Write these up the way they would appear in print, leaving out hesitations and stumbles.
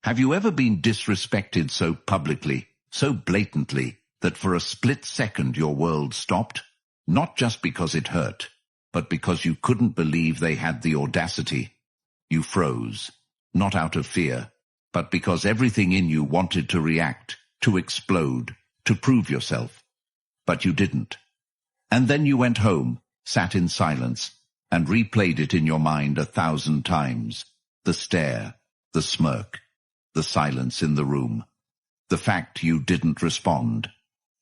Have you ever been disrespected so publicly, so blatantly, that for a split second your world stopped? Not just because it hurt, but because you couldn't believe they had the audacity. You froze, not out of fear, but because everything in you wanted to react, to explode, to prove yourself. But you didn't. And then you went home, sat in silence, and replayed it in your mind 1,000 times. The stare, the smirk, the silence in the room, the fact you didn't respond.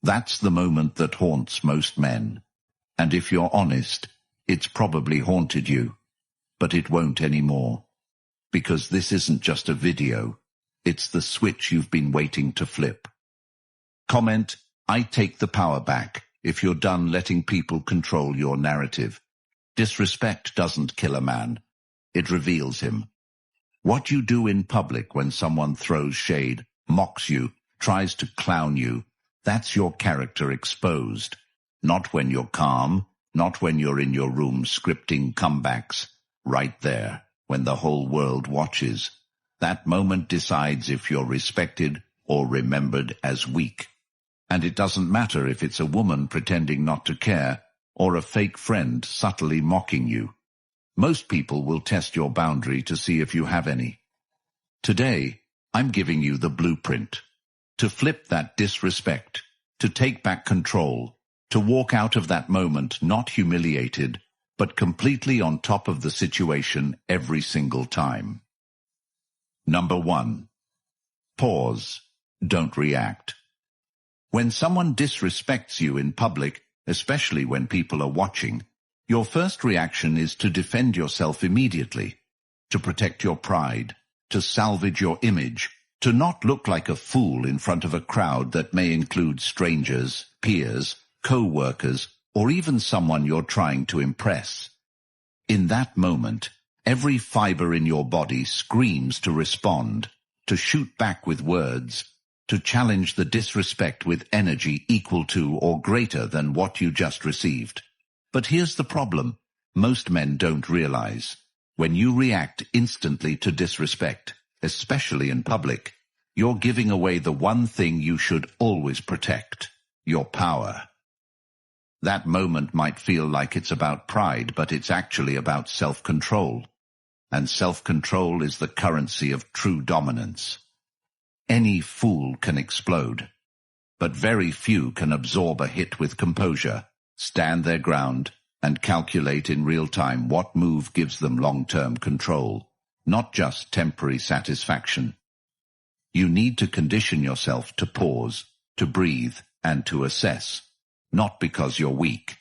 That's the moment that haunts most men. And if you're honest, it's probably haunted you. But it won't anymore. Because this isn't just a video. It's the switch you've been waiting to flip. Comment, I take the power back, if you're done letting people control your narrative. Disrespect doesn't kill a man. It reveals him. What you do in public when someone throws shade, mocks you, tries to clown you, that's your character exposed. Not when you're calm, not when you're in your room scripting comebacks. Right there, when the whole world watches. That moment decides if you're respected or remembered as weak. And it doesn't matter if it's a woman pretending not to care or a fake friend subtly mocking you. Most people will test your boundary to see if you have any. Today, I'm giving you the blueprint. To flip that disrespect, to take back control, to walk out of that moment not humiliated, but completely on top of the situation every single time. Number 1. Pause. Don't react. When someone disrespects you in public, especially when people are watching, your first reaction is to defend yourself immediately, to protect your pride, to salvage your image, to not look like a fool in front of a crowd that may include strangers, peers, co-workers, or even someone you're trying to impress. In that moment, every fiber in your body screams to respond, to shoot back with words, to challenge the disrespect with energy equal to or greater than what you just received. But here's the problem. Most men don't realize. When you react instantly to disrespect, especially in public, you're giving away the one thing you should always protect, your power. That moment might feel like it's about pride, but it's actually about self-control. And self-control is the currency of true dominance. Any fool can explode, but very few can absorb a hit with composure, stand their ground, and calculate in real time what move gives them long-term control, not just temporary satisfaction. You need to condition yourself to pause, to breathe, and to assess. Not because you're weak,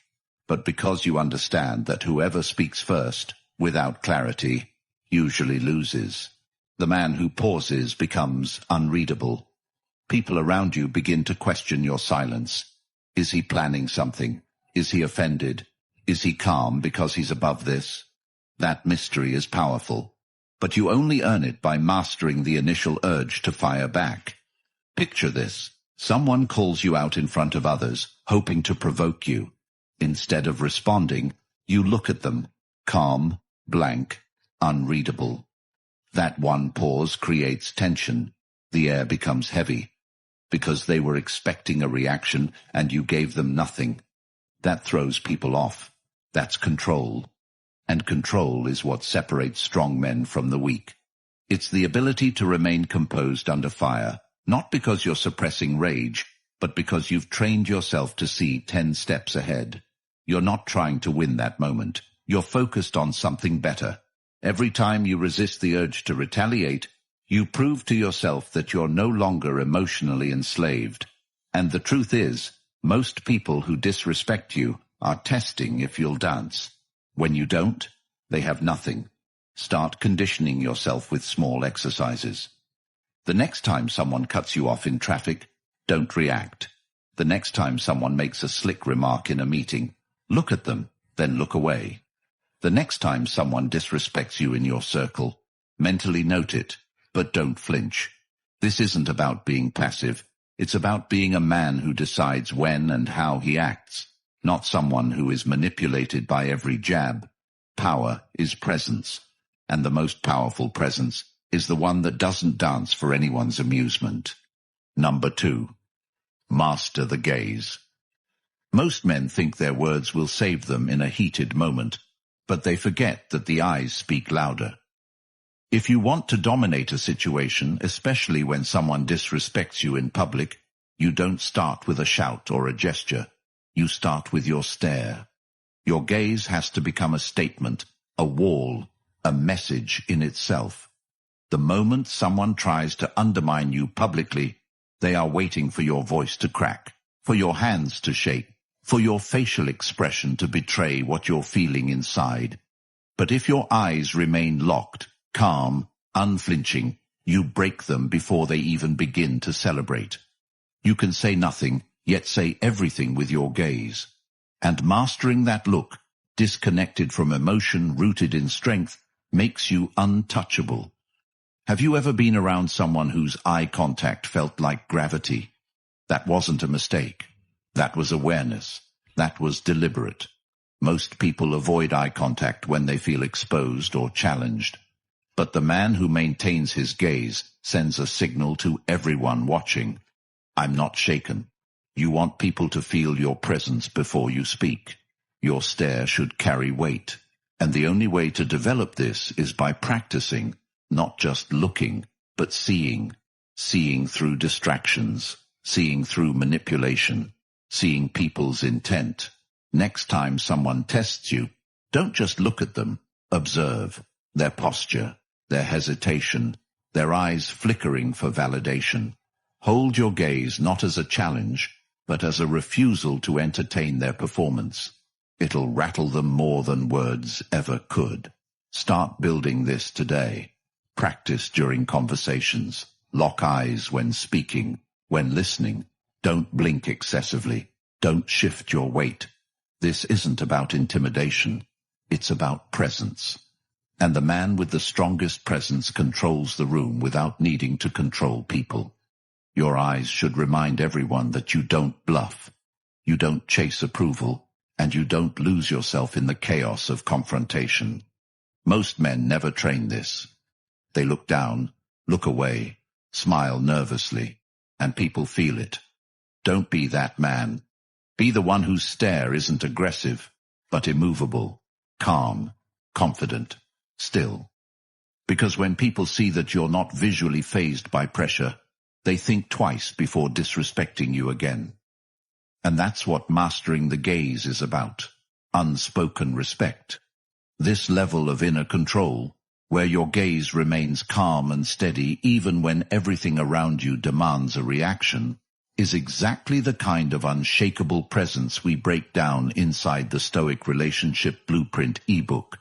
but because you understand that whoever speaks first, without clarity, usually loses. The man who pauses becomes unreadable. People around you begin to question your silence. Is he planning something? Is he offended? Is he calm because he's above this? That mystery is powerful, but you only earn it by mastering the initial urge to fire back. Picture this. Someone calls you out in front of others, hoping to provoke you. Instead of responding, you look at them, calm, blank, unreadable. That one pause creates tension. The air becomes heavy, because they were expecting a reaction and you gave them nothing. That throws people off. That's control. And control is what separates strong men from the weak. It's the ability to remain composed under fire. Not because you're suppressing rage, but because you've trained yourself to see 10 steps ahead. You're not trying to win that moment. You're focused on something better. Every time you resist the urge to retaliate, you prove to yourself that you're no longer emotionally enslaved. And the truth is, most people who disrespect you are testing if you'll dance. When you don't, they have nothing. Start conditioning yourself with small exercises. The next time someone cuts you off in traffic, don't react. The next time someone makes a slick remark in a meeting, look at them, then look away. The next time someone disrespects you in your circle, mentally note it, but don't flinch. This isn't about being passive. It's about being a man who decides when and how he acts, not someone who is manipulated by every jab. Power is presence, and the most powerful presence is the one that doesn't dance for anyone's amusement. Number 2. Master the gaze. Most men think their words will save them in a heated moment, but they forget that the eyes speak louder. If you want to dominate a situation, especially when someone disrespects you in public, you don't start with a shout or a gesture. You start with your stare. Your gaze has to become a statement, a wall, a message in itself. The moment someone tries to undermine you publicly, they are waiting for your voice to crack, for your hands to shake, for your facial expression to betray what you're feeling inside. But if your eyes remain locked, calm, unflinching, you break them before they even begin to celebrate. You can say nothing, yet say everything with your gaze. And mastering that look, disconnected from emotion, rooted in strength, makes you untouchable. Have you ever been around someone whose eye contact felt like gravity? That wasn't a mistake. That was awareness. That was deliberate. Most people avoid eye contact when they feel exposed or challenged. But the man who maintains his gaze sends a signal to everyone watching. I'm not shaken. You want people to feel your presence before you speak. Your stare should carry weight. And the only way to develop this is by practicing, not just looking, but seeing. Seeing through distractions, seeing through manipulation, seeing people's intent. Next time someone tests you, don't just look at them, observe their posture, their hesitation, their eyes flickering for validation. Hold your gaze not as a challenge, but as a refusal to entertain their performance. It'll rattle them more than words ever could. Start building this today. Practice during conversations. Lock eyes when speaking, when listening. Don't blink excessively. Don't shift your weight. This isn't about intimidation. It's about presence. And the man with the strongest presence controls the room without needing to control people. Your eyes should remind everyone that you don't bluff. You don't chase approval. And you don't lose yourself in the chaos of confrontation. Most men never train this. They look down, look away, smile nervously, and people feel it. Don't be that man. Be the one whose stare isn't aggressive, but immovable, calm, confident, still. Because when people see that you're not visually fazed by pressure, they think twice before disrespecting you again. And that's what mastering the gaze is about, unspoken respect. This level of inner control, where your gaze remains calm and steady even when everything around you demands a reaction, is exactly the kind of unshakable presence we break down inside the Stoic Relationship Blueprint ebook.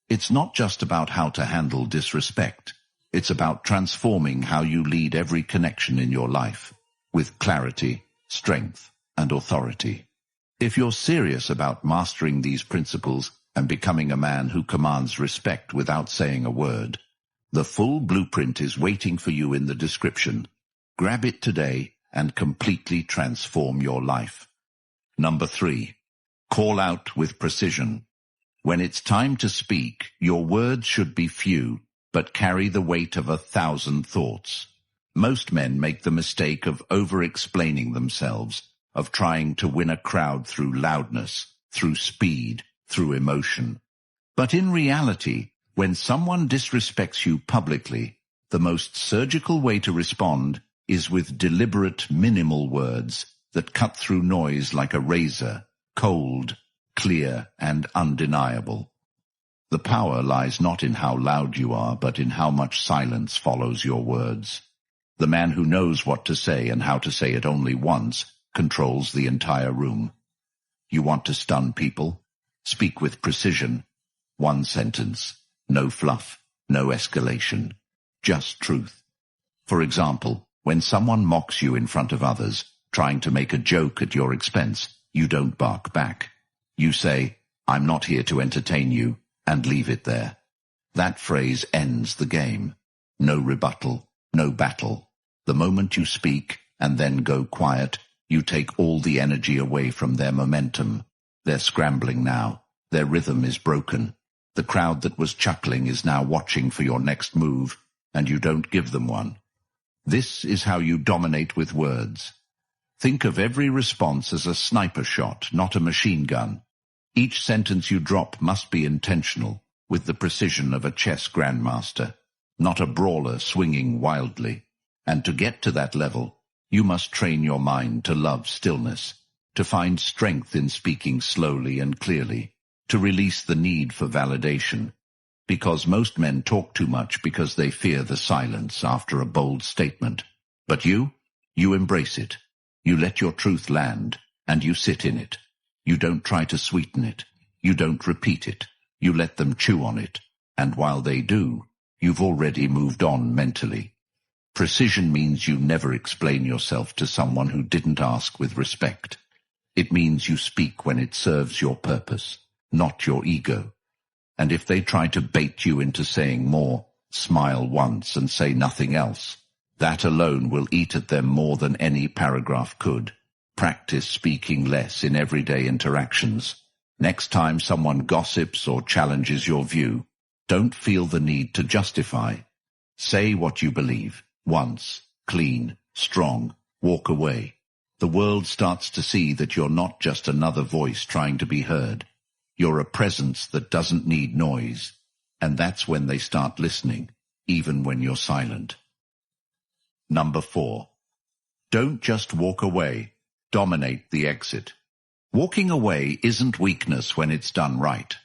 It's not just about how to handle disrespect. It's about transforming how you lead every connection in your life, with clarity, strength, and authority. If you're serious about mastering these principles and becoming a man who commands respect without saying a word, the full blueprint is waiting for you in the description. Grab it today and completely transform your life. Number 3, call out with precision. When it's time to speak, your words should be few, but carry the weight of 1,000 thoughts. Most men make the mistake of over-explaining themselves, of trying to win a crowd through loudness, through speed, through emotion. But in reality, when someone disrespects you publicly, the most surgical way to respond is with deliberate, minimal words that cut through noise like a razor, cold, clear, and undeniable. The power lies not in how loud you are, but in how much silence follows your words. The man who knows what to say and how to say it only once controls the entire room. You want to stun people? Speak with precision. One sentence. No fluff. No escalation. Just truth. For example, when someone mocks you in front of others, trying to make a joke at your expense, you don't bark back. You say, "I'm not here to entertain you," and leave it there. That phrase ends the game. No rebuttal. No battle. The moment you speak and then go quiet, you take all the energy away from their momentum. They're scrambling now. Their rhythm is broken. The crowd that was chuckling is now watching for your next move, and you don't give them one. This is how you dominate with words. Think of every response as a sniper shot, not a machine gun. Each sentence you drop must be intentional, with the precision of a chess grandmaster, not a brawler swinging wildly. And to get to that level, you must train your mind to love stillness, to find strength in speaking slowly and clearly, to release the need for validation. Because most men talk too much because they fear the silence after a bold statement. But you embrace it. You let your truth land, and you sit in it. You don't try to sweeten it. You don't repeat it. You let them chew on it. And while they do, you've already moved on mentally. Precision means you never explain yourself to someone who didn't ask with respect. It means you speak when it serves your purpose, not your ego. And if they try to bait you into saying more, smile once and say nothing else. That alone will eat at them more than any paragraph could. Practice speaking less in everyday interactions. Next time someone gossips or challenges your view, don't feel the need to justify. Say what you believe, once, clean, strong, walk away. The world starts to see that you're not just another voice trying to be heard. You're a presence that doesn't need noise, and that's when they start listening, even when you're silent. Number 4. Don't just walk away, dominate the exit. Walking away isn't weakness when it's done right.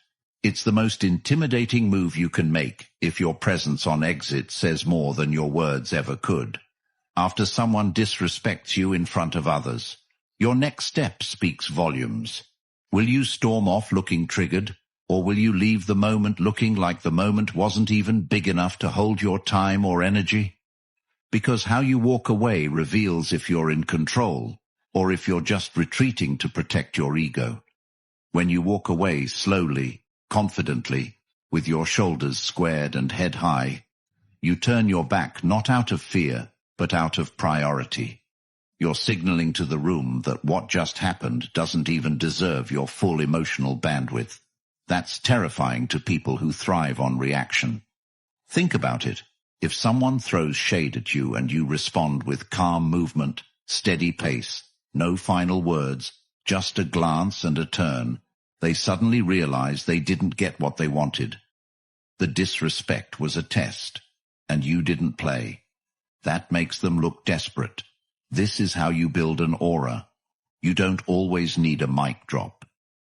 It's the most intimidating move you can make if your presence on exit says more than your words ever could. After someone disrespects you in front of others, your next step speaks volumes. Will you storm off looking triggered, or will you leave the moment looking like the moment wasn't even big enough to hold your time or energy? Because how you walk away reveals if you're in control, or if you're just retreating to protect your ego. When you walk away slowly, confidently, with your shoulders squared and head high, you turn your back not out of fear, but out of priority. You're signaling to the room that what just happened doesn't even deserve your full emotional bandwidth. That's terrifying to people who thrive on reaction. Think about it. If someone throws shade at you and you respond with calm movement, steady pace, no final words, just a glance and a turn, they suddenly realize they didn't get what they wanted. The disrespect was a test, and you didn't play. That makes them look desperate. This is how you build an aura. You don't always need a mic drop.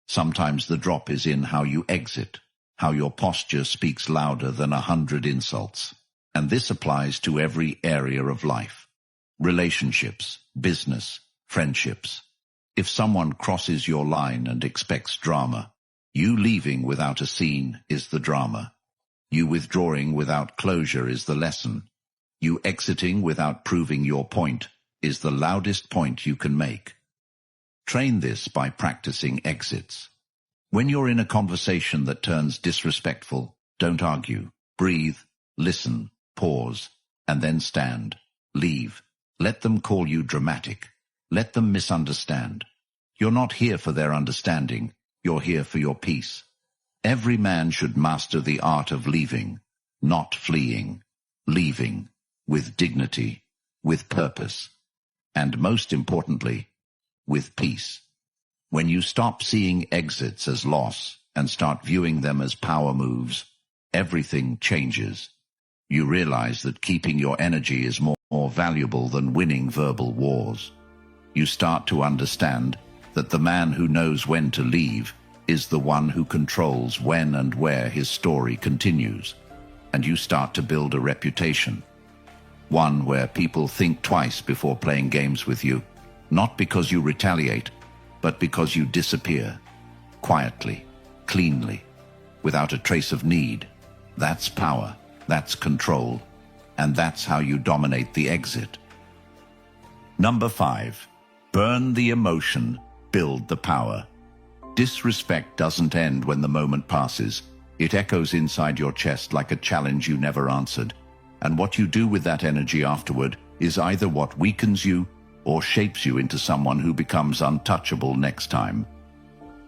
Sometimes the drop is in how you exit, how your posture speaks louder than 100 insults. And this applies to every area of life. Relationships, business, friendships. If someone crosses your line and expects drama, you leaving without a scene is the drama. You withdrawing without closure is the lesson. You exiting without proving your point is the loudest point you can make. Train this by practicing exits. When you're in a conversation that turns disrespectful, don't argue. Breathe, listen, pause, and then stand. Leave. Let them call you dramatic. Let them misunderstand. You're not here for their understanding. You're here for your peace. Every man should master the art of leaving, not fleeing. Leaving, with dignity, with purpose. And most importantly, with peace. When you stop seeing exits as loss and start viewing them as power moves, everything changes. You realize that keeping your energy is more valuable than winning verbal wars. You start to understand that the man who knows when to leave is the one who controls when and where his story continues. And you start to build a reputation. One where people think twice before playing games with you, not because you retaliate, but because you disappear, quietly, cleanly, without a trace of need. That's power, that's control, and that's how you dominate the exit. Number 5, burn the emotion, build the power. Disrespect doesn't end when the moment passes. It echoes inside your chest like a challenge you never answered. And what you do with that energy afterward is either what weakens you or shapes you into someone who becomes untouchable next time.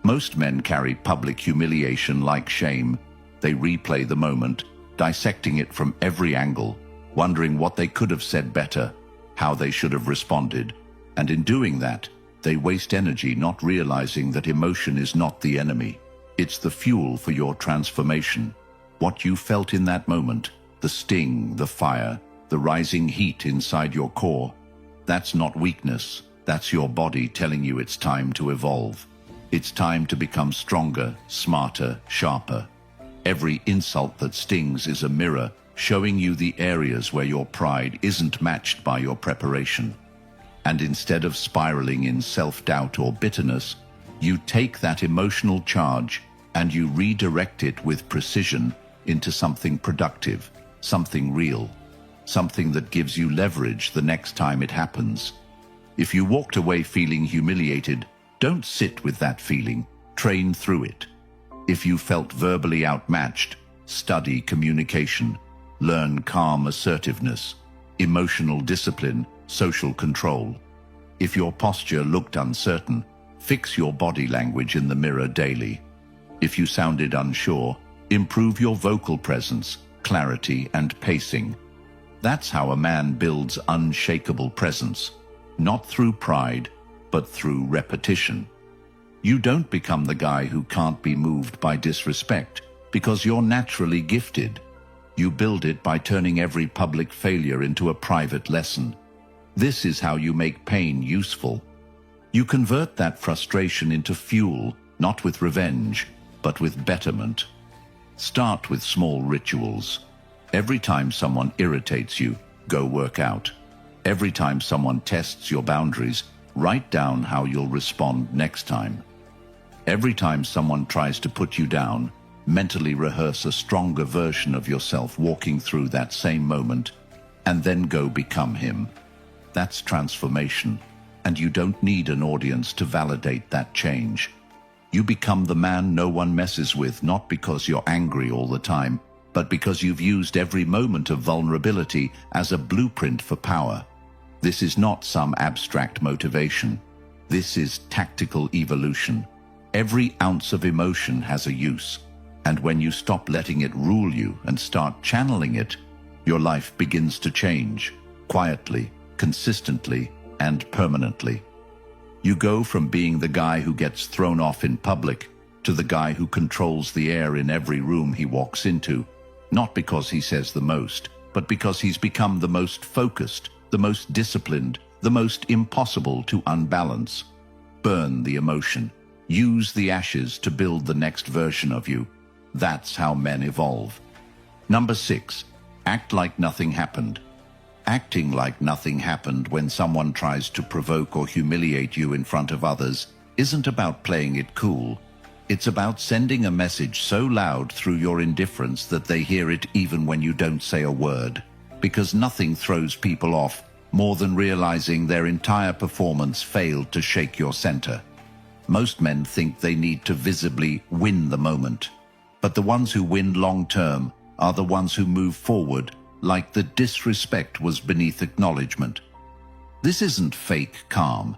Most men carry public humiliation like shame. They replay the moment, dissecting it from every angle, wondering what they could have said better, how they should have responded. And in doing that, they waste energy not realizing that emotion is not the enemy. It's the fuel for your transformation. What you felt in that moment, the sting, the fire, the rising heat inside your core, that's not weakness. That's your body telling you it's time to evolve. It's time to become stronger, smarter, sharper. Every insult that stings is a mirror showing you the areas where your pride isn't matched by your preparation. And instead of spiraling in self-doubt or bitterness, you take that emotional charge and you redirect it with precision into something productive, something real, something that gives you leverage the next time it happens. If you walked away feeling humiliated, don't sit with that feeling, train through it. If you felt verbally outmatched, study communication, learn calm assertiveness, emotional discipline, social control. If your posture looked uncertain, fix your body language in the mirror daily. If you sounded unsure, improve your vocal presence, clarity, and pacing. That's how a man builds unshakable presence, not through pride, but through repetition. You don't become the guy who can't be moved by disrespect because you're naturally gifted. You build it by turning every public failure into a private lesson. This is how you make pain useful. You convert that frustration into fuel, not with revenge, but with betterment. Start with small rituals. Every time someone irritates you, go work out. Every time someone tests your boundaries, write down how you'll respond next time. Every time someone tries to put you down, mentally rehearse a stronger version of yourself walking through that same moment, and then go become him. That's transformation, and you don't need an audience to validate that change. You become the man no one messes with, not because you're angry all the time, but because you've used every moment of vulnerability as a blueprint for power. This is not some abstract motivation. This is tactical evolution. Every ounce of emotion has a use. And when you stop letting it rule you and start channeling it, your life begins to change, quietly, consistently, and permanently. You go from being the guy who gets thrown off in public to the guy who controls the air in every room he walks into, not because he says the most, but because he's become the most focused, the most disciplined, the most impossible to unbalance. Burn the emotion. Use the ashes to build the next version of you. That's how men evolve. Number 6, act like nothing happened. Acting like nothing happened when someone tries to provoke or humiliate you in front of others isn't about playing it cool. It's about sending a message so loud through your indifference that they hear it even when you don't say a word. Because nothing throws people off more than realizing their entire performance failed to shake your center. Most men think they need to visibly win the moment. But the ones who win long-term are the ones who move forward like the disrespect was beneath acknowledgement. This isn't fake calm.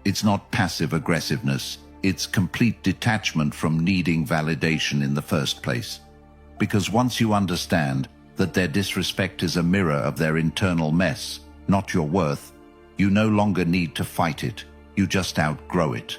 It's not passive aggressiveness. It's complete detachment from needing validation in the first place. Because once you understand that their disrespect is a mirror of their internal mess, not your worth, you no longer need to fight it. You just outgrow it.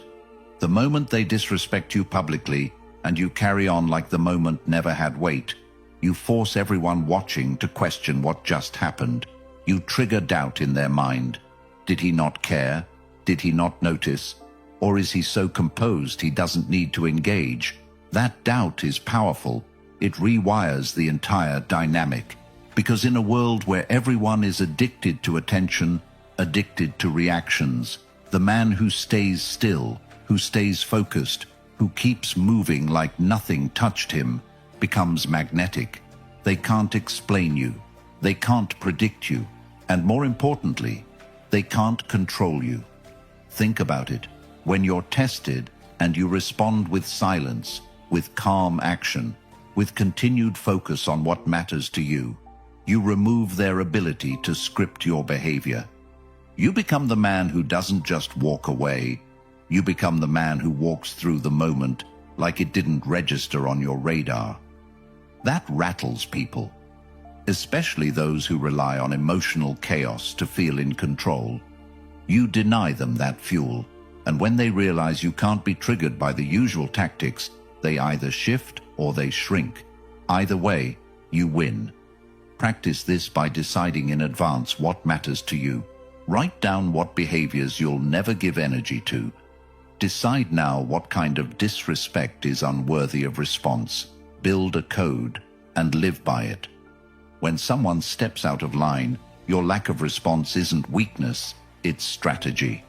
The moment they disrespect you publicly, and you carry on like the moment never had weight, you force everyone watching to question what just happened. You trigger doubt in their mind. Did he not care? Did he not notice? Or is he so composed he doesn't need to engage? That doubt is powerful. It rewires the entire dynamic. Because in a world where everyone is addicted to attention, addicted to reactions, the man who stays still, who stays focused, who keeps moving like nothing touched him, becomes magnetic. They can't explain you. They can't predict you. And more importantly, they can't control you. Think about it. When you're tested and you respond with silence, with calm action, with continued focus on what matters to you, you remove their ability to script your behavior. You become the man who doesn't just walk away. You become the man who walks through the moment like it didn't register on your radar. That rattles people. especially those who rely on emotional chaos to feel in control. You deny them that fuel, and when they realize you can't be triggered by the usual tactics, they either shift or they shrink. Either way, you win. Practice this by deciding in advance what matters to you. Write down what behaviors you'll never give energy to. Decide now what kind of disrespect is unworthy of response. Build a code and live by it. When someone steps out of line, your lack of response isn't weakness, it's strategy.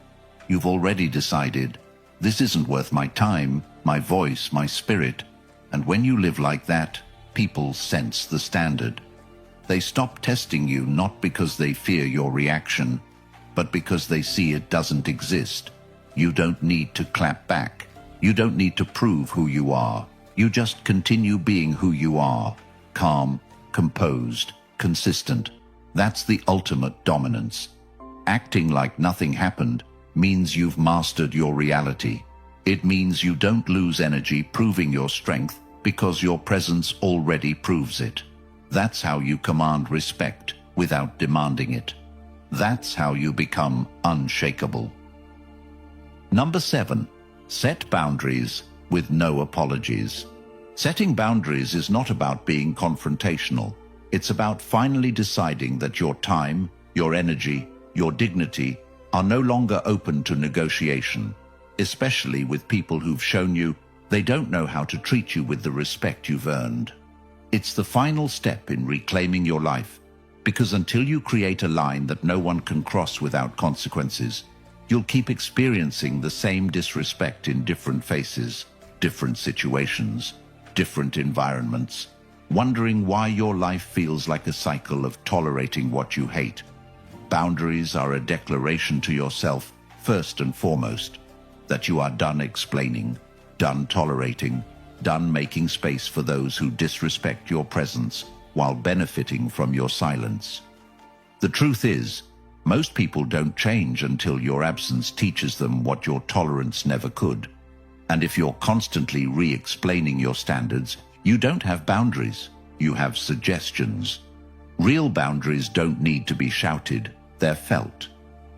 You've already decided, this isn't worth my time, my voice, my spirit. And when you live like that, people sense the standard. They stop testing you not because they fear your reaction, but because they see it doesn't exist. You don't need to clap back. You don't need to prove who you are. You just continue being who you are. Calm, composed, consistent. That's the ultimate dominance. Acting like nothing happened means you've mastered your reality. It means you don't lose energy proving your strength because your presence already proves it. That's how you command respect without demanding it. That's how you become unshakable. Number 7, set boundaries with no apologies. Setting boundaries is not about being confrontational. It's about finally deciding that your time, your energy, your dignity are no longer open to negotiation, especially with people who've shown you they don't know how to treat you with the respect you've earned. It's the final step in reclaiming your life, because until you create a line that no one can cross without consequences, you'll keep experiencing the same disrespect in different faces, different situations, different environments, wondering why your life feels like a cycle of tolerating what you hate. Boundaries are a declaration to yourself, first and foremost, that you are done explaining, done tolerating, done making space for those who disrespect your presence while benefiting from your silence. The truth is, most people don't change until your absence teaches them what your tolerance never could. And if you're constantly re-explaining your standards, you don't have boundaries, you have suggestions. Real boundaries don't need to be shouted, they're felt.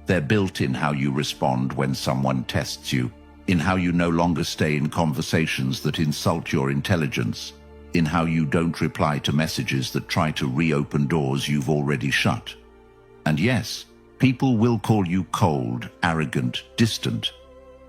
They're built in how you respond when someone tests you, in how you no longer stay in conversations that insult your intelligence, in how you don't reply to messages that try to reopen doors you've already shut. And yes, people will call you cold, arrogant, distant,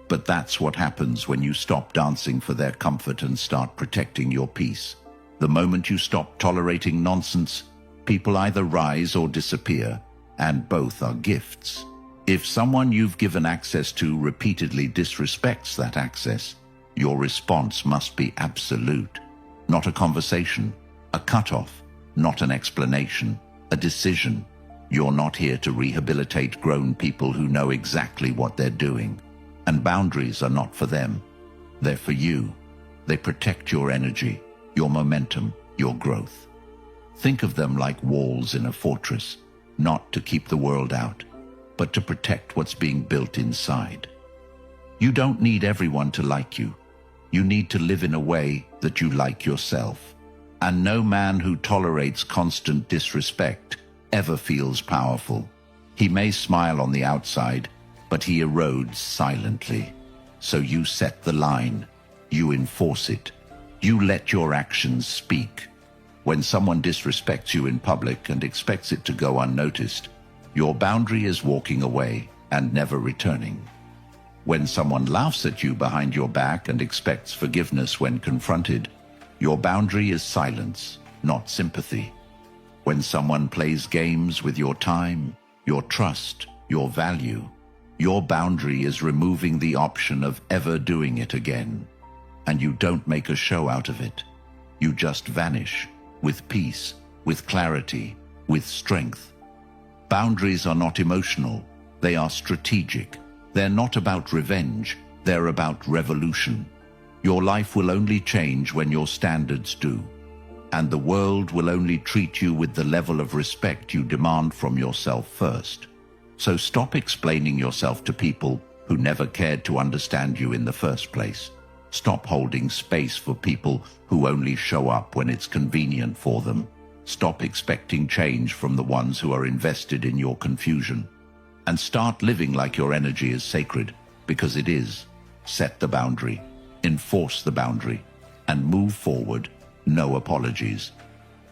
but that's what happens when you stop dancing for their comfort and start protecting your peace. The moment you stop tolerating nonsense, people either rise or disappear, and both are gifts. If someone you've given access to repeatedly disrespects that access, your response must be absolute. Not a conversation, a cutoff, not an explanation, a decision. You're not here to rehabilitate grown people who know exactly what they're doing. And boundaries are not for them. They're for you. They protect your energy, your momentum, your growth. Think of them like walls in a fortress, not to keep the world out, but to protect what's being built inside. You don't need everyone to like you. You need to live in a way that you like yourself. And no man who tolerates constant disrespect ever feels powerful. He may smile on the outside, but he erodes silently. So you set the line. You enforce it. You let your actions speak. When someone disrespects you in public and expects it to go unnoticed, your boundary is walking away and never returning. When someone laughs at you behind your back and expects forgiveness when confronted, your boundary is silence, not sympathy. When someone plays games with your time, your trust, your value, your boundary is removing the option of ever doing it again. And you don't make a show out of it. You just vanish, with peace, with clarity, with strength. Boundaries are not emotional, they are strategic. They're not about revenge, they're about revolution. Your life will only change when your standards do. And the world will only treat you with the level of respect you demand from yourself first. So stop explaining yourself to people who never cared to understand you in the first place. Stop holding space for people who only show up when it's convenient for them. Stop expecting change from the ones who are invested in your confusion. And start living like your energy is sacred, because it is. Set the boundary, enforce the boundary, and move forward, no apologies.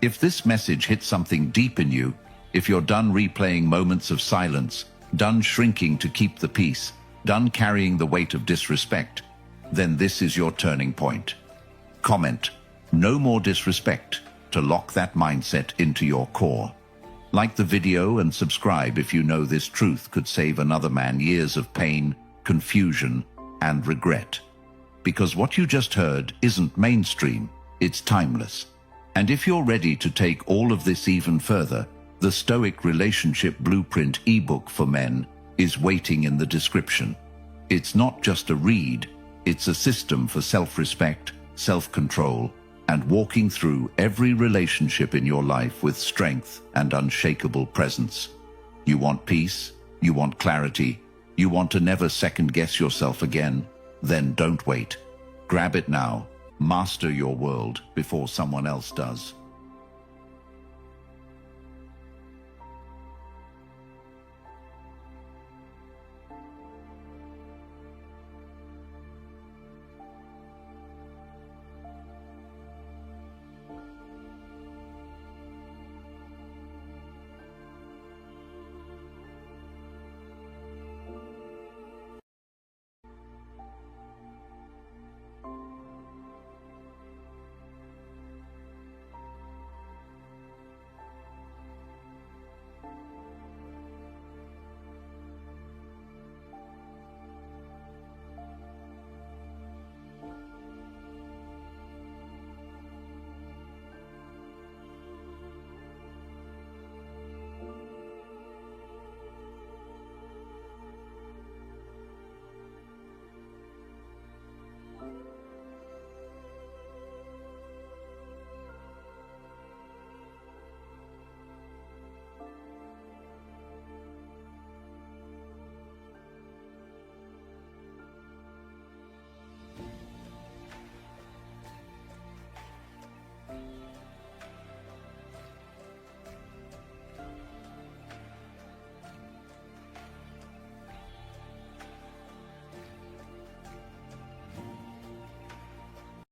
If this message hit something deep in you, if you're done replaying moments of silence, done shrinking to keep the peace, done carrying the weight of disrespect, then this is your turning point. Comment, "No more disrespect," to lock that mindset into your core. Like the video and subscribe if you know this truth could save another man years of pain, confusion, and regret. Because what you just heard isn't mainstream, it's timeless. And if you're ready to take all of this even further, the Stoic Relationship Blueprint ebook for men is waiting in the description. It's not just a read, it's a system for self-respect, self-control, and walking through every relationship in your life with strength and unshakable presence. You want peace? You want clarity? You want to never second-guess yourself again? Then don't wait. Grab it now. Master your world before someone else does.